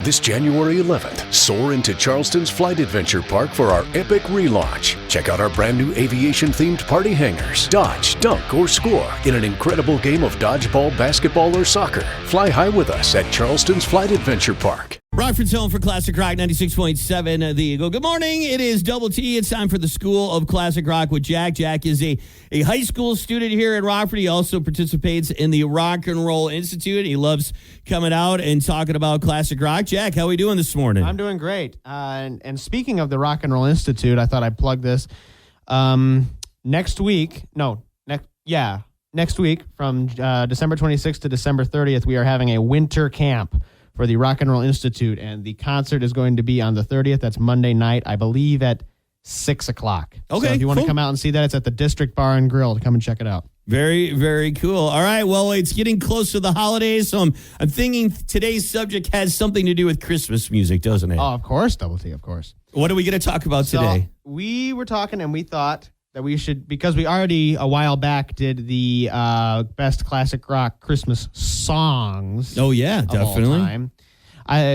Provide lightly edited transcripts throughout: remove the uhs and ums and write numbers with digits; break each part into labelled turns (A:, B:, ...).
A: This January 11th, soar into Charleston's Flight Adventure Park for our epic relaunch. Check out our brand new aviation-themed party hangars. Dodge, dunk, or score in an incredible game of dodgeball, basketball, or soccer. Fly high with us at Charleston's Flight Adventure Park.
B: Rockford's home for Classic Rock 96.7 The Eagle. Good morning. It is Double T. It's time for the School of Classic Rock with Jack. Jack is a high school student here at Rockford. He also participates in the Rock and Roll Institute. He loves coming out and talking about classic rock. Jack, how are we doing this morning?
C: I'm doing great. And speaking of the Rock and Roll Institute, I thought I'd plug this. Next week from December 26th to December 30th, we are having a winter camp for the Rock and Roll Institute, and the concert is going to be on the 30th. That's Monday night, I believe, at 6 o'clock.
B: Okay,
C: so if you want to
B: cool.
C: come out and see that, it's at the District Bar and Grill. To come and check it out.
B: Very, very cool. All right, well, it's getting close to the holidays, so I'm thinking today's subject has something to do with Christmas music, doesn't it?
C: Oh, of course, Double T, of course.
B: What are we going to talk about today?
C: So we were talking, and we thought that we should, because we already a while back did the best classic rock Christmas songs.
B: Oh yeah, definitely.
C: All time.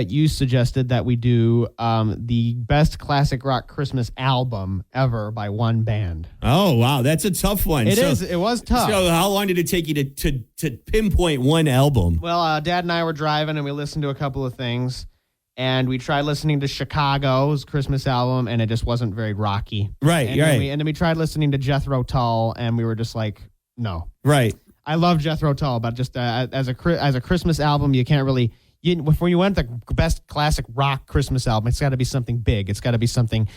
C: You suggested that we do the best classic rock Christmas album ever by one band.
B: Oh wow, that's a tough one.
C: It is. It was tough.
B: So how long did it take you to pinpoint one album?
C: Well, Dad and I were driving, and we listened to a couple of things. And we tried listening to Chicago's Christmas album, and it just wasn't very rocky.
B: Right,
C: and
B: right.
C: Then we tried listening to Jethro Tull, and we were just like, no.
B: Right.
C: I love Jethro Tull, but just as a Christmas album, you can't really. When you want the best classic rock Christmas album, it's got to be something big. It's got to be something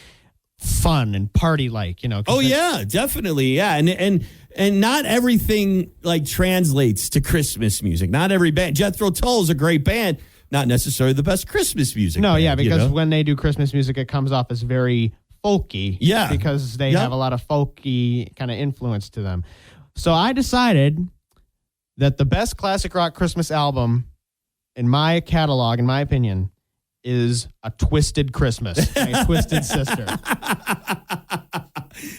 C: fun and party-like, you know.
B: Oh yeah, definitely, yeah. And not everything like translates to Christmas music. Not every band. Jethro Tull is a great band. Not necessarily the best Christmas music.
C: No,
B: band,
C: yeah, because
B: you know?
C: when they do Christmas music, it comes off as very folky.
B: Yeah.
C: Because they have a lot of folky kind of influence to them. So I decided that the best classic rock Christmas album in my catalog, in my opinion, is A Twisted Christmas by Twisted Sister.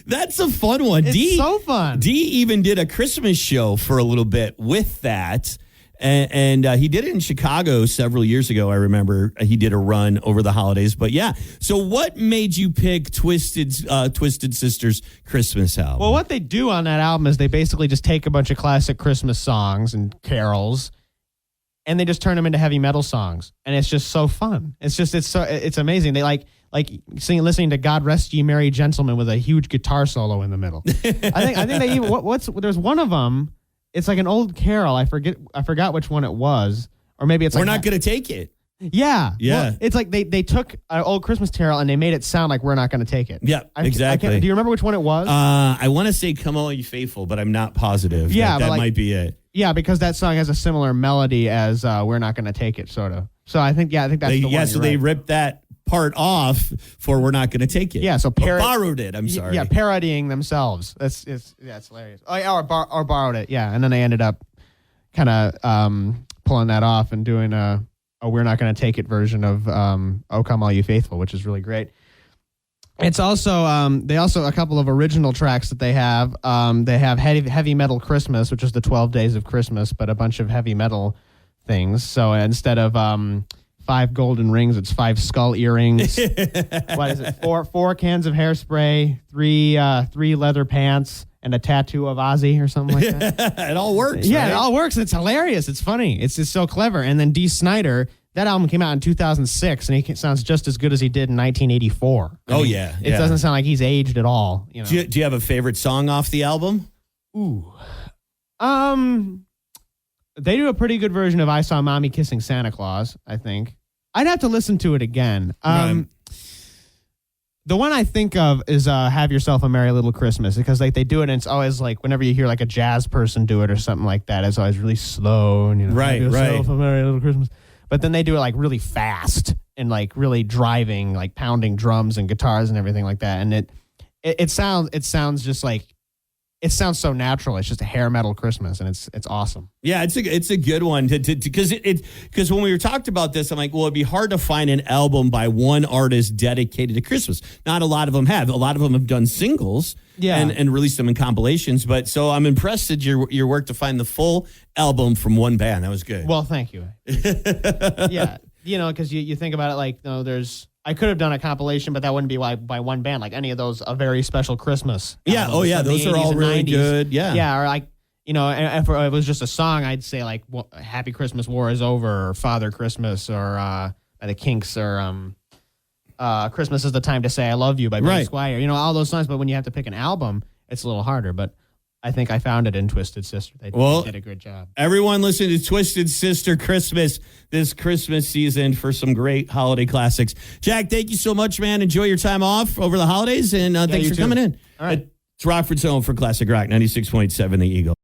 B: That's a fun one.
C: It's so fun.
B: Dee even did a Christmas show for a little bit with that. And he did it in Chicago several years ago. I remember he did a run over the holidays. But yeah, so what made you pick Twisted Sisters Christmas album?
C: Well, what they do on that album is they basically just take a bunch of classic Christmas songs and carols, and they just turn them into heavy metal songs, and it's just so fun. It's amazing. They like listening to "God Rest Ye Merry Gentlemen" with a huge guitar solo in the middle. I think they even there's one of them. It's like an old carol. I forgot which one it was, or maybe it's
B: We're Not Gonna Take It.
C: Yeah.
B: Well,
C: it's like they took an old Christmas carol and they made it sound like We're Not Gonna Take It.
B: Yeah, exactly.
C: Do you remember which one it was?
B: I want to say "Come All You Faithful," but I'm not positive.
C: Yeah,
B: that might be it.
C: Yeah, because that song has a similar melody as "We're Not Gonna Take It," sort of. So I think that's the one.
B: Yeah, so they ripped that part off for "We're Not Gonna Take It."
C: Yeah, so
B: borrowed it. I'm sorry.
C: Yeah, parodying themselves. It's hilarious. Oh, yeah, or borrowed it. Yeah, and then they ended up kind of pulling that off and doing a "We're Not Gonna Take It" version of "Oh Come All You Faithful," which is really great. It's also they also a couple of original tracks that they have. They have heavy metal Christmas, which is the 12 days of Christmas, but a bunch of heavy metal things. So instead of 5 golden rings, it's 5 skull earrings. What is it? Four cans of hairspray, 3 leather pants, and a tattoo of Ozzy or something like that.
B: It all works.
C: Yeah,
B: right?
C: It all works. It's hilarious. It's funny. It's just so clever. And then Dee Snider, that album came out in 2006, and he sounds just as good as he did in 1984.
B: Yeah.
C: It doesn't sound like he's aged at all. You know?
B: Do you have a favorite song off the album?
C: Ooh. They do a pretty good version of "I Saw Mommy Kissing Santa Claus," I think. I'd have to listen to it again.
B: Right.
C: The one I think of is "Have Yourself a Merry Little Christmas," because like they do it, and it's always like whenever you hear like a jazz person do it or something like that, it's always really slow and
B: Right,
C: "Have yourself
B: right.
C: a Merry Little Christmas." But then they do it like really fast and like really driving, like pounding drums and guitars and everything like that, and it sounds just like. It sounds so natural. It's just a hair metal Christmas, and it's awesome.
B: Yeah, it's a good one because when we talked about this, I'm like, well, it'd be hard to find an album by one artist dedicated to Christmas. Not a lot of them have. A lot of them have done singles, and released them in compilations. But so I'm impressed at your work to find the full album from one band. That was good.
C: Well, thank you. Yeah. because you think about it like, I could have done a compilation, but that wouldn't be by one band, like any of those A Very Special Christmas.
B: Yeah. Oh, yeah. Those are all really 90s. Good. Yeah.
C: Yeah. Or like, and if it was just a song, I'd say like Happy Christmas, War is Over, or Father Christmas, or by the Kinks, or Christmas is the Time to Say I Love You by Billy Squier. All those songs. But when you have to pick an album, it's a little harder. But I think I found it in Twisted Sister. They did a good job.
B: Everyone listen to Twisted Sister Christmas this Christmas season for some great holiday classics. Jack, thank you so much, man. Enjoy your time off over the holidays, and thanks for coming in.
C: All right.
B: It's Rockford's home for Classic Rock 96.7 The Eagle.